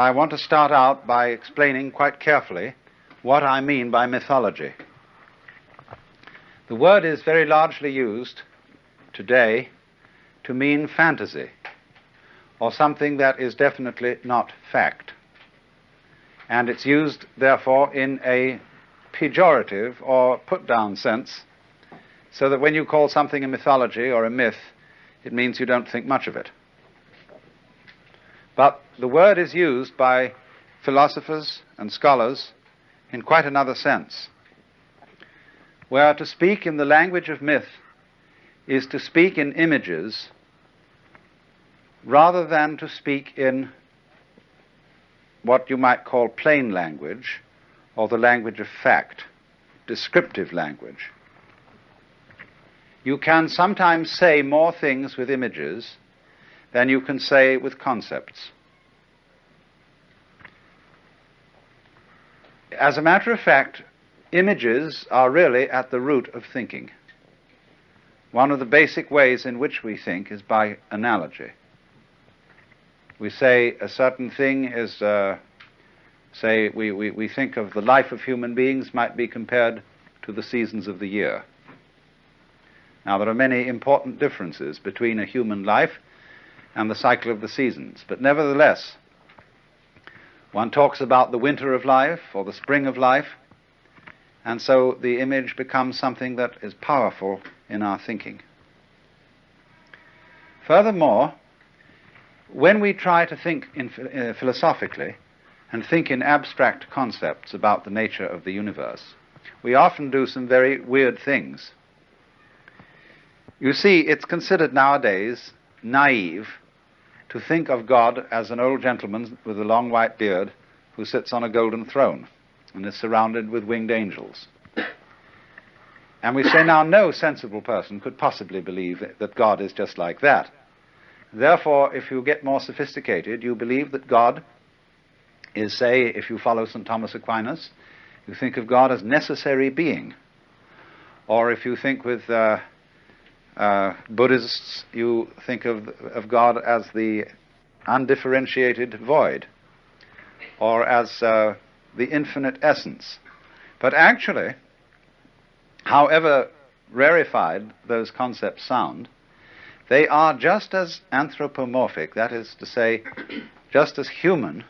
I want to start out by explaining quite carefully what I mean by mythology. The word is very largely used today to mean fantasy, or something that is definitely not fact. And it's used, therefore, in a pejorative or put-down sense, so that when you call something a mythology or a myth, it means you don't think much of it. But the word is used by philosophers and scholars in quite another sense, where to speak in the language of myth is to speak in images rather than to speak in what you might call plain language, or the language of fact, descriptive language. You can sometimes say more things with images than you can say with concepts. As a matter of fact, images are really at the root of thinking. One of the basic ways in which we think is by analogy. We say a certain thing is, say we think of the life of human beings might be compared to the seasons of the year. Now, there are many important differences between a human life and the cycle of the seasons, but nevertheless, one talks about the winter of life or the spring of life, and so the image becomes something that is powerful in our thinking. Furthermore, when we try to think philosophically and think in abstract concepts about the nature of the universe, we often do some very weird things. You see, it's considered nowadays naive to think of God as an old gentleman with a long white beard who sits on a golden throne and is surrounded with winged angels. And we say now no sensible person could possibly believe that God is just like that. Therefore, if you get more sophisticated, you believe that God is, say, if you follow St. Thomas Aquinas, you think of God as necessary being. Or if you think with Buddhists, you think of God as the undifferentiated void, or as the infinite essence. But actually, however rarefied those concepts sound, they are just as anthropomorphic, that is to say, just as human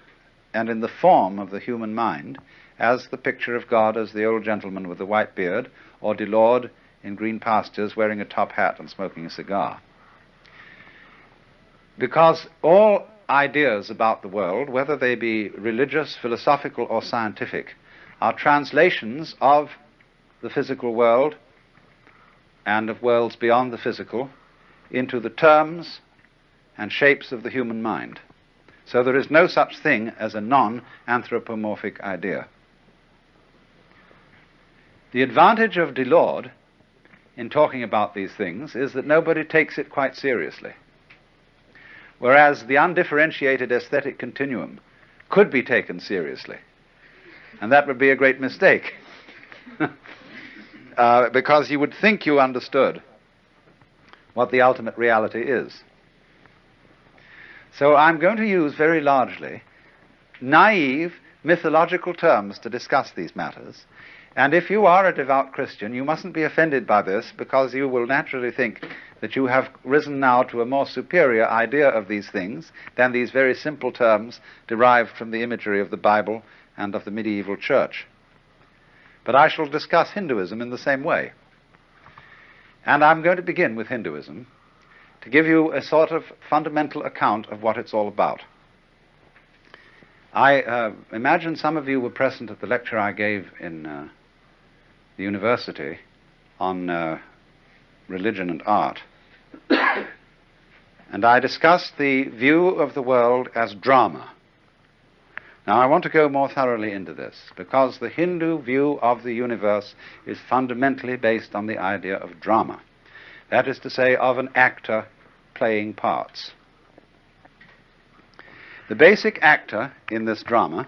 and in the form of the human mind as the picture of God as the old gentleman with the white beard, or Delord in green pastures wearing a top hat and smoking a cigar. Because all ideas about the world, whether they be religious, philosophical, or scientific, are translations of the physical world and of worlds beyond the physical into the terms and shapes of the human mind. So there is no such thing as a non-anthropomorphic idea. The advantage of Delord in talking about these things is that nobody takes it quite seriously. Whereas the undifferentiated aesthetic continuum could be taken seriously. And that would be a great mistake. Because you would think you understood what the ultimate reality is. So I'm going to use very largely naive mythological terms to discuss these matters. And if you are a devout Christian, you mustn't be offended by this, because you will naturally think that you have risen now to a more superior idea of these things than these very simple terms derived from the imagery of the Bible and of the medieval church. But I shall discuss Hinduism in the same way. And I'm going to begin with Hinduism to give you a sort of fundamental account of what it's all about. I imagine some of you were present at the lecture I gave in the university on religion and art. And I discussed the view of the world as drama. Now I want to go more thoroughly into this, because the Hindu view of the universe is fundamentally based on the idea of drama. That is to say, of an actor playing parts. The basic actor in this drama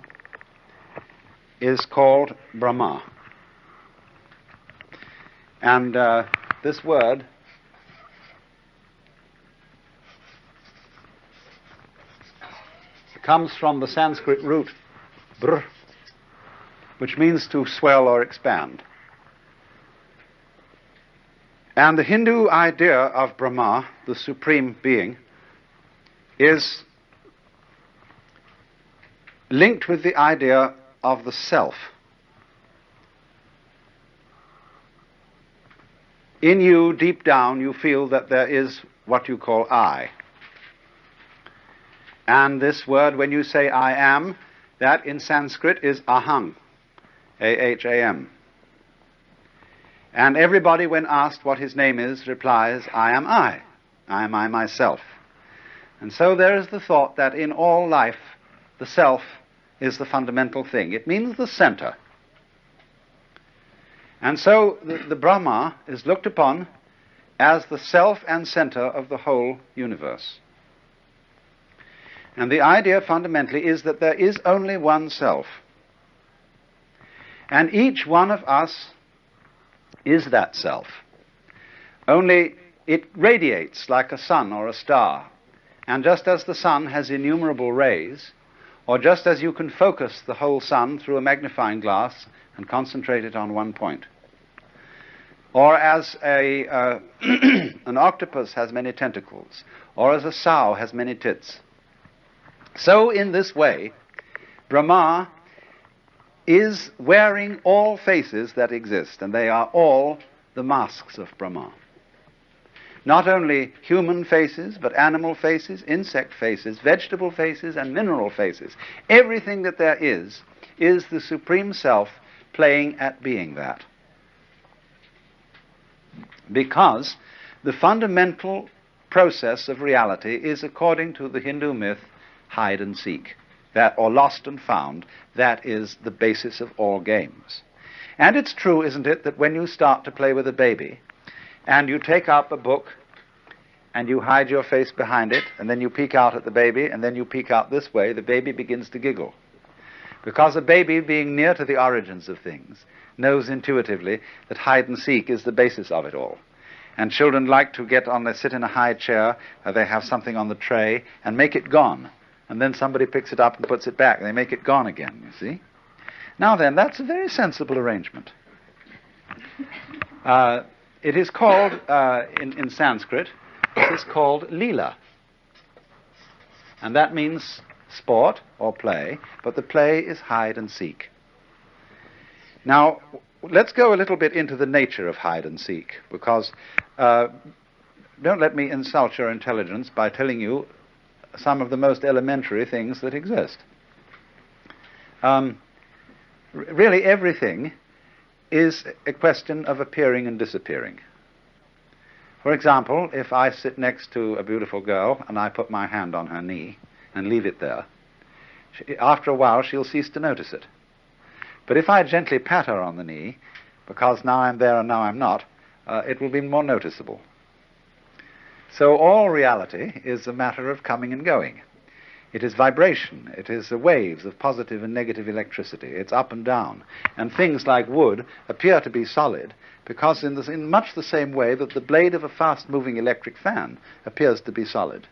is called Brahma. And this word comes from the Sanskrit root br, which means to swell or expand. And the Hindu idea of Brahma, the supreme being, is linked with the idea of the self. In you, deep down, you feel that there is what you call I. And this word, when you say I am, that in Sanskrit is aham, A-H-A-M. And everybody, when asked what his name is, replies, I am I. I am I myself. And so there is the thought that in all life, the self is the fundamental thing. It means the center. And so the Brahma is looked upon as the self and center of the whole universe. And the idea fundamentally is that there is only one self. And each one of us is that self. Only it radiates like a sun or a star. And just as the sun has innumerable rays, or just as you can focus the whole sun through a magnifying glass and concentrate it on one point, or as an octopus has many tentacles, or as a sow has many tits, so in this way, Brahma is wearing all faces that exist, and they are all the masks of Brahma. Not only human faces, but animal faces, insect faces, vegetable faces, and mineral faces. Everything that there is the Supreme Self playing at being that. Because the fundamental process of reality is, according to the Hindu myth, hide and seek, that, or lost and found. That is the basis of all games. And it's true, isn't it, that when you start to play with a baby, and you take up a book, and you hide your face behind it, and then you peek out at the baby, and then you peek out this way, the baby begins to giggle. Because a baby, being near to the origins of things, knows intuitively that hide and seek is the basis of it all. And children like to they sit in a high chair, or they have something on the tray, and make it gone. And then somebody picks it up and puts it back, and they make it gone again, you see. Now then, that's a very sensible arrangement. It is called, in Sanskrit, it is called Leela. And that means sport or play, but the play is hide and seek. Now, let's go a little bit into the nature of hide and seek, because don't let me insult your intelligence by telling you some of the most elementary things that exist. Really, everything is a question of appearing and disappearing. For example, if I sit next to a beautiful girl and I put my hand on her knee and leave it there, after a while she'll cease to notice it. But if I gently pat her on the knee, because now I'm there and now I'm not, it will be more noticeable. So all reality is a matter of coming and going. It is vibration. It is the waves of positive and negative electricity. It's up and down. And things like wood appear to be solid because in much the same way that the blade of a fast-moving electric fan appears to be solid.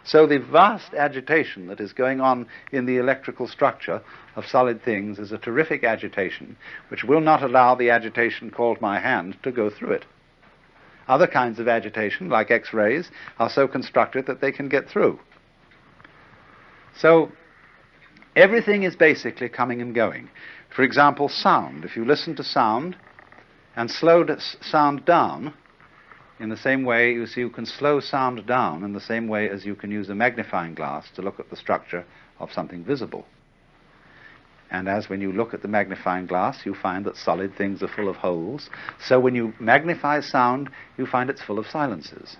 So the vast agitation that is going on in the electrical structure of solid things is a terrific agitation which will not allow the agitation called my hand to go through it. Other kinds of agitation, like X-rays, are so constructed that they can get through. So everything is basically coming and going. For example, sound. If you listen to sound and slow sound down, in the same way, you see, you can slow sound down in the same way as you can use a magnifying glass to look at the structure of something visible. And as when you look at the magnifying glass, you find that solid things are full of holes. So when you magnify sound, you find it's full of silences.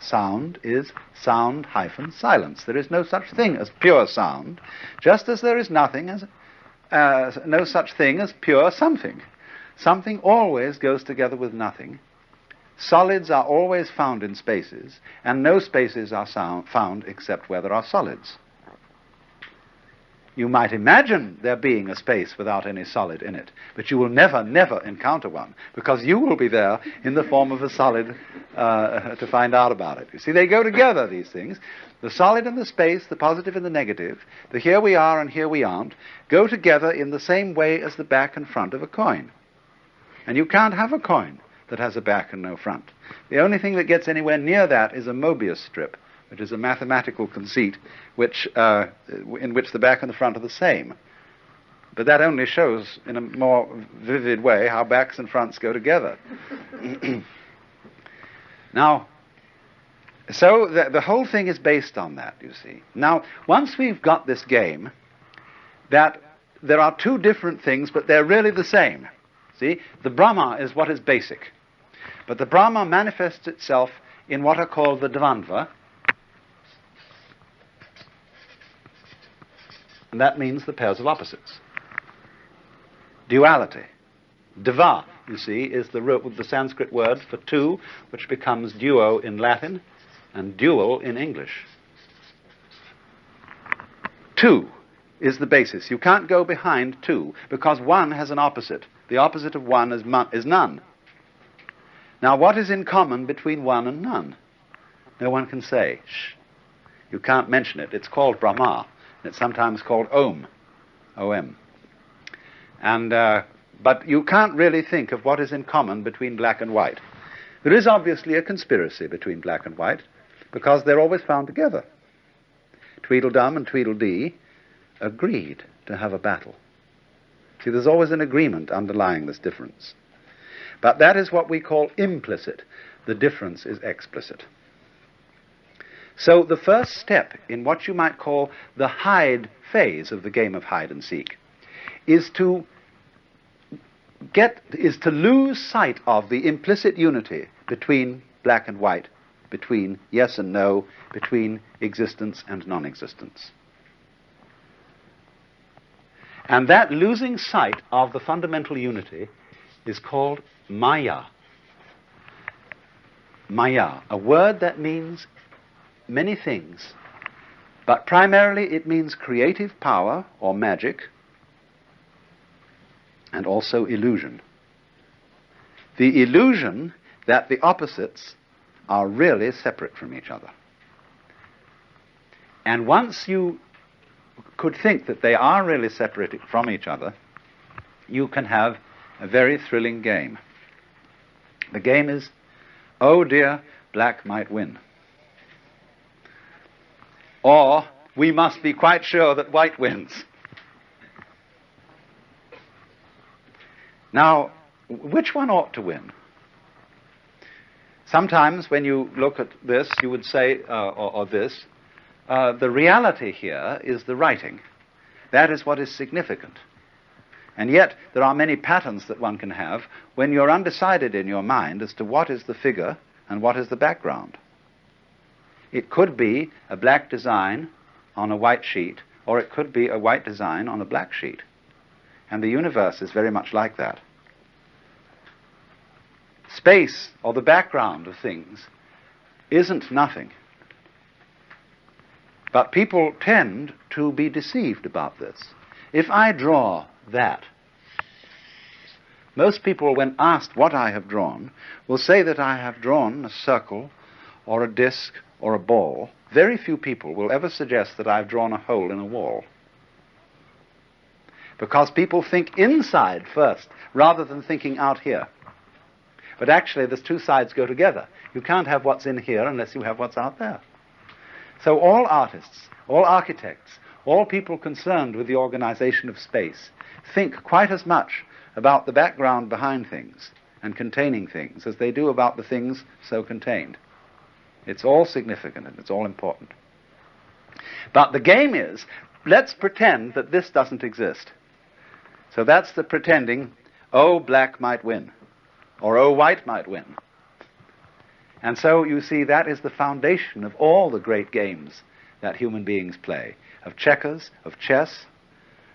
Sound is sound-silence. There is no such thing as pure sound, just as there is no such thing as pure something. Something always goes together with nothing. Solids are always found in spaces, and no spaces are found except where there are solids. You might imagine there being a space without any solid in it, but you will never, never encounter one, because you will be there in the form of a solid to find out about it. You see, they go together, these things. The solid and the space, the positive and the negative, the here we are and here we aren't, go together in the same way as the back and front of a coin. And you can't have a coin that has a back and no front. The only thing that gets anywhere near that is a Mobius strip, which is a mathematical conceit in which the back and the front are the same. But that only shows in a more vivid way how backs and fronts go together. Now, so the whole thing is based on that, you see. Now, once we've got this game, that there are two different things, but they're really the same. See, the Brahma is what is basic. But the Brahma manifests itself in what are called the Dvandva, and that means the pairs of opposites. Duality. Dva, you see, is the Sanskrit word for two, which becomes duo in Latin and dual in English. Two is the basis. You can't go behind two, because one has an opposite. The opposite of one is none. Now, what is in common between one and none? No one can say. Shh. You can't mention it. It's called Brahma. And it's sometimes called Om. O-M. And, but you can't really think of what is in common between black and white. There is obviously a conspiracy between black and white, because they're always found together. Tweedledum and Tweedledee agreed to have a battle. See, there's always an agreement underlying this difference. But that is what we call implicit. The difference is explicit. So the first step in what you might call the hide phase of the game of hide and seek is to lose sight of the implicit unity between black and white, between yes and no, between existence and non-existence. And that losing sight of the fundamental unity is called Maya. Maya, a word that means many things, but primarily it means creative power or magic, and also illusion. The illusion that the opposites are really separate from each other. And once you could think that they are really separated from each other, you can have a very thrilling game. The game is, oh dear, black might win. Or, we must be quite sure that white wins. Now, which one ought to win? Sometimes when you look at this, you would say, or this, the reality here is the writing. That is what is significant. And yet, there are many patterns that one can have when you're undecided in your mind as to what is the figure and what is the background. It could be a black design on a white sheet, or it could be a white design on a black sheet. And the universe is very much like that. Space, or the background of things, isn't nothing. But people tend to be deceived about this. If I draw that, most people, when asked what I have drawn, will say that I have drawn a circle, or a disc, or a ball. Very few people will ever suggest that I've drawn a hole in a wall. Because people think inside first, rather than thinking out here. But actually, the two sides go together. You can't have what's in here unless you have what's out there. So all artists, all architects, all people concerned with the organization of space think quite as much about the background behind things and containing things as they do about the things so contained. It's all significant and it's all important. But the game is, let's pretend that this doesn't exist. So that's the pretending, oh, black might win, or oh, white might win. And so you see that is the foundation of all the great games that human beings play, of checkers, of chess,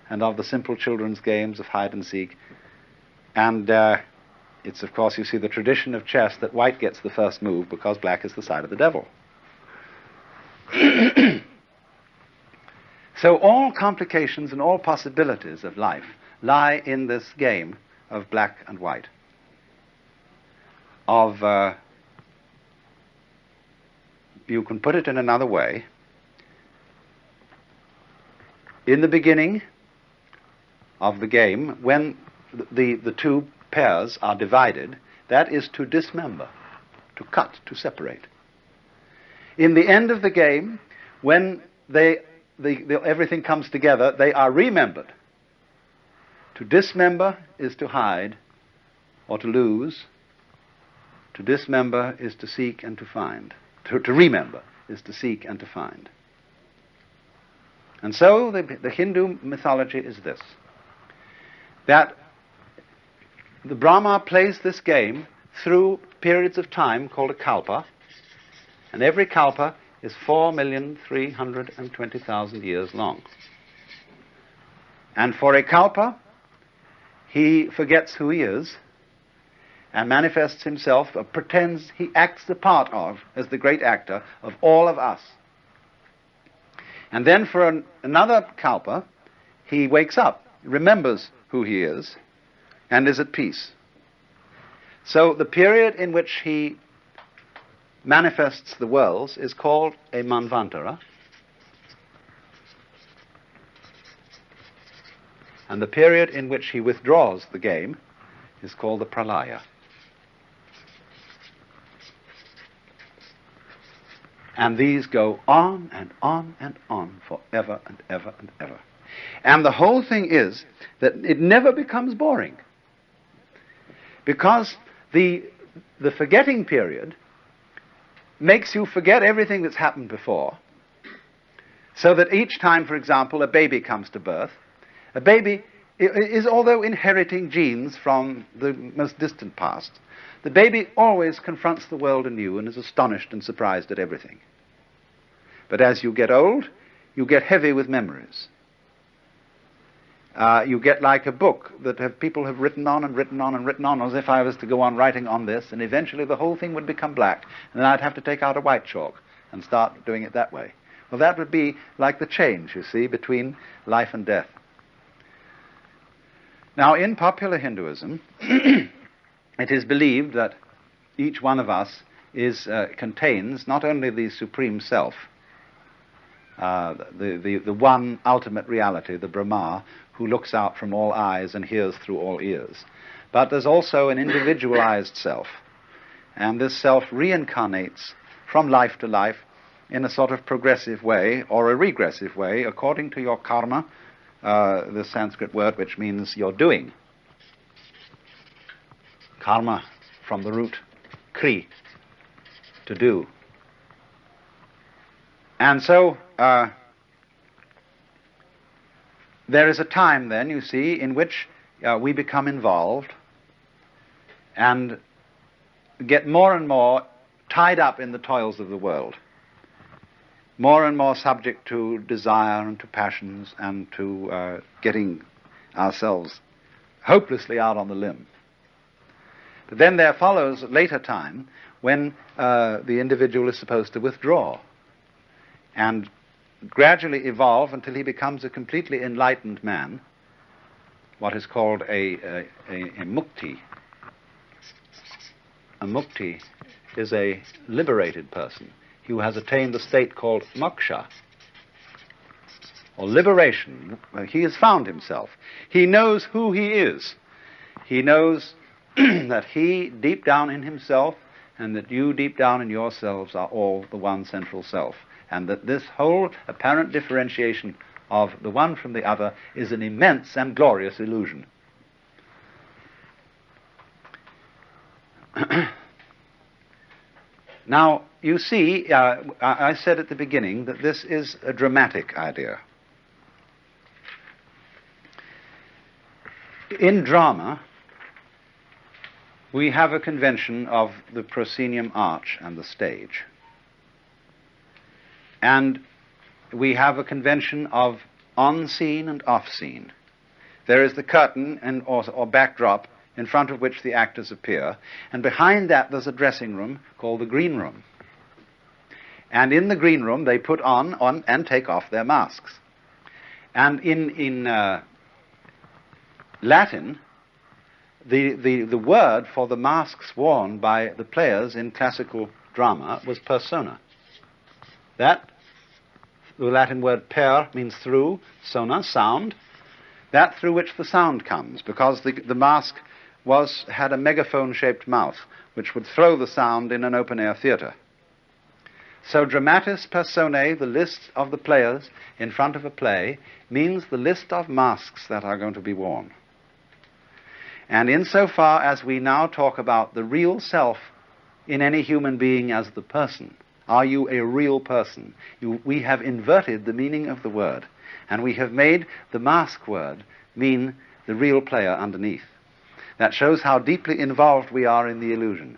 and of the simple children's games of hide and seek. And it's, of course, you see the tradition of chess that white gets the first move because black is the side of the devil. So all complications and all possibilities of life lie in this game of black and white, you can put it in another way. In the beginning of the game, when the two pairs are divided, that is to dismember, to cut, to separate. In the end of the game, when everything comes together, they are remembered. To dismember is to hide or to lose. To dismember is to seek and to find. To remember is to seek and to find. And so the Hindu mythology is this, that the Brahma plays this game through periods of time called a kalpa, and every kalpa is 4,320,000 years long. And for a kalpa, he forgets who he is and manifests himself, pretends he acts the part of, as the great actor, of all of us. And then for another kalpa, he wakes up, remembers who he is, and is at peace. So the period in which he manifests the worlds is called a manvantara, and the period in which he withdraws the game is called the pralaya. And these go on and on and on forever and ever and ever. And the whole thing is that it never becomes boring, because the forgetting period makes you forget everything that's happened before, so that each time, for example, a baby comes to birth, a baby is, although inheriting genes from the most distant past, the baby always confronts the world anew and is astonished and surprised at everything. But as you get old, you get heavy with memories. You get like a book that people have written on and written on and written on, as if I was to go on writing on this, and eventually the whole thing would become black, and then I'd have to take out a white chalk and start doing it that way. Well, that would be like the change, you see, between life and death. Now, in popular Hinduism, it is believed that each one of us contains not only the supreme self, the one ultimate reality, the Brahma, who looks out from all eyes and hears through all ears, but there's also an individualized self, and this self reincarnates from life to life in a sort of progressive way or a regressive way, according to your karma, the Sanskrit word which means your doing. Karma from the root kri, to do. And so there is a time then, you see, in which we become involved and get more and more tied up in the toils of the world, more and more subject to desire and to passions and to getting ourselves hopelessly out on the limb. But then there follows a later time when the individual is supposed to withdraw and gradually evolve until he becomes a completely enlightened man, what is called a mukti. A mukti is a liberated person who has attained the state called moksha, or liberation. He has found himself. He knows who he is. He knows that he deep down in himself and that you deep down in yourselves are all the one central self, and that this whole apparent differentiation of the one from the other is an immense and glorious illusion. Now, you see, I said at the beginning that this is a dramatic idea. In drama, we have a convention of the proscenium arch and the stage. And we have a convention of on-scene and off-scene. There is the curtain or backdrop in front of which the actors appear, and behind that there's a dressing room called the green room. And in the green room they put on and take off their masks. And in Latin, the word for the masks worn by the players in classical drama was persona. That, the Latin word per means through, sona, sound, that through which the sound comes, because the mask had a megaphone-shaped mouth, which would throw the sound in an open-air theatre. So dramatis personae, the list of the players in front of a play, means the list of masks that are going to be worn. And insofar as we now talk about the real self in any human being as the person, are you a real person? We have inverted the meaning of the word, and we have made the mask word mean the real player underneath. That shows how deeply involved we are in the illusion.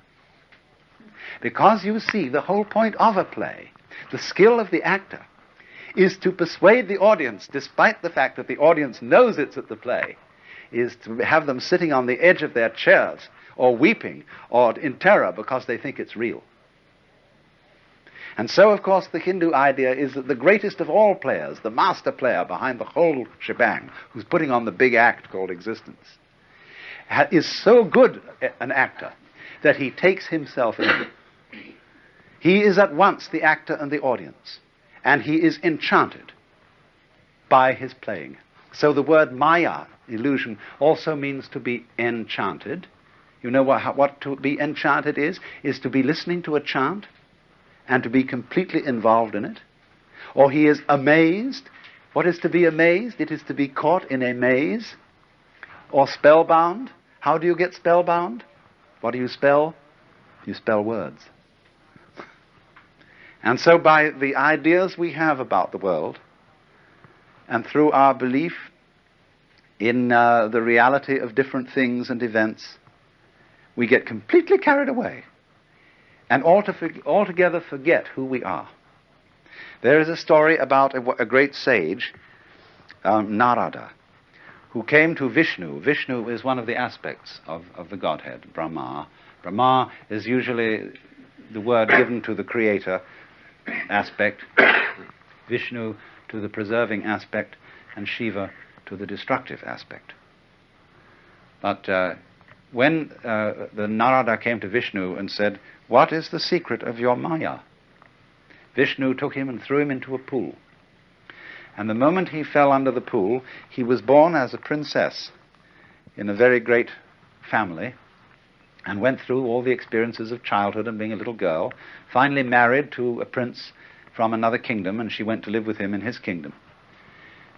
Because you see, the whole point of a play, the skill of the actor, is to persuade the audience, despite the fact that the audience knows it's at the play, is to have them sitting on the edge of their chairs, or weeping, or in terror because they think it's real. And so, of course, the Hindu idea is that the greatest of all players, the master player behind the whole shebang, who's putting on the big act called existence, is so good an actor that he takes himself in. He is at once the actor and the audience, and he is enchanted by his playing. So the word maya, illusion, also means to be enchanted. You know what to be enchanted is to be listening to a chant and to be completely involved in it. Or he is amazed. What is to be amazed? It is to be caught in a maze. Or spellbound. How do you get spellbound? What do you spell? You spell words. And so by the ideas we have about the world, and through our belief in the reality of different things and events, we get completely carried away and altogether forget who we are. There is a story about a great sage, Narada, who came to Vishnu. Vishnu is one of the aspects of the Godhead, Brahma. Brahma is usually the word given to the creator aspect, Vishnu to the preserving aspect, and Shiva to the destructive aspect. But when the Narada came to Vishnu and said, "What is the secret of your Maya?" Vishnu took him and threw him into a pool. And the moment he fell under the pool, he was born as a princess in a very great family, and went through all the experiences of childhood and being a little girl, finally married to a prince from another kingdom, and she went to live with him in his kingdom.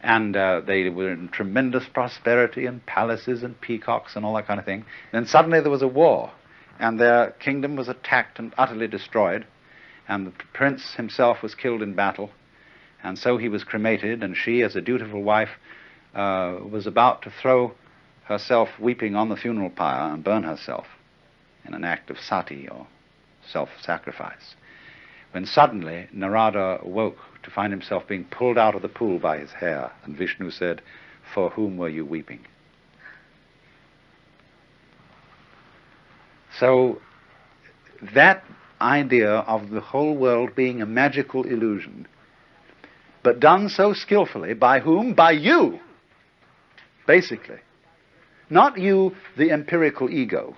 And they were in tremendous prosperity and palaces and peacocks and all that kind of thing. Then suddenly there was a war, and their kingdom was attacked and utterly destroyed, and the prince himself was killed in battle, and so he was cremated, and she, as a dutiful wife, was about to throw herself weeping on the funeral pyre and burn herself in an act of sati, or self-sacrifice, when suddenly Narada awoke to find himself being pulled out of the pool by his hair, and Vishnu said, "For whom were you weeping?" So that idea of the whole world being a magical illusion, but done so skillfully, by whom? By you, basically. Not you, the empirical ego.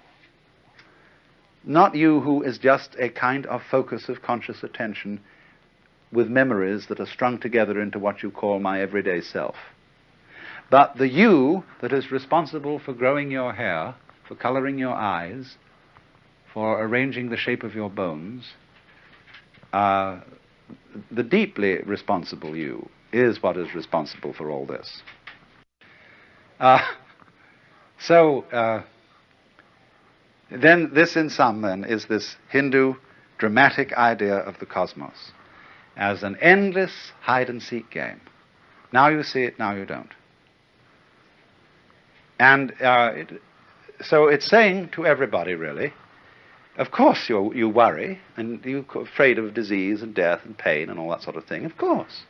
Not you who is just a kind of focus of conscious attention with memories that are strung together into what you call my everyday self. But the you that is responsible for growing your hair, for coloring your eyes, for arranging the shape of your bones, the deeply responsible you is what is responsible for all this. Then this in sum then is this Hindu dramatic idea of the cosmos as an endless hide-and-seek game. Now you see it, now you don't. And so it's saying to everybody, really, of course you worry, and you're afraid of disease and death and pain and all that sort of thing, of course.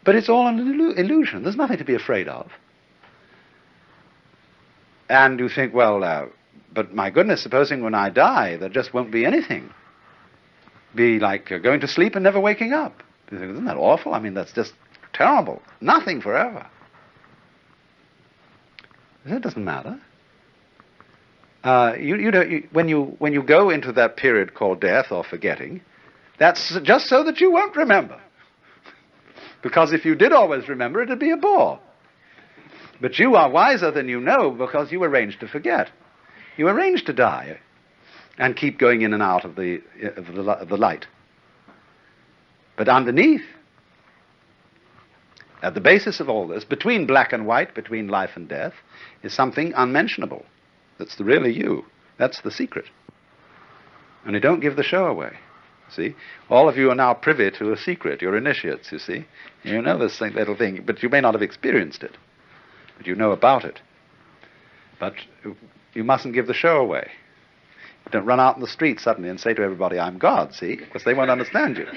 But it's all an illusion. There's nothing to be afraid of. And you think, well, but my goodness, supposing when I die, there just won't be anything. Be like going to sleep and never waking up. You think, isn't that awful? I mean, that's just terrible. Nothing forever. That doesn't matter. When you go into that period called death or forgetting, that's just so that you won't remember. Because if you did always remember, it'd be a bore. But you are wiser than you know because you arranged to forget. You arranged to die and keep going in and out of the light. But underneath, at the basis of all this, between black and white, between life and death, is something unmentionable. That's really you. That's the secret. And you don't give the show away. See? All of you are now privy to a secret. You're initiates, you see. You know this little thing, but you may not have experienced it. But you know about it. But you mustn't give the show away. Don't run out in the street suddenly and say to everybody, I'm God, see? Because they won't understand you.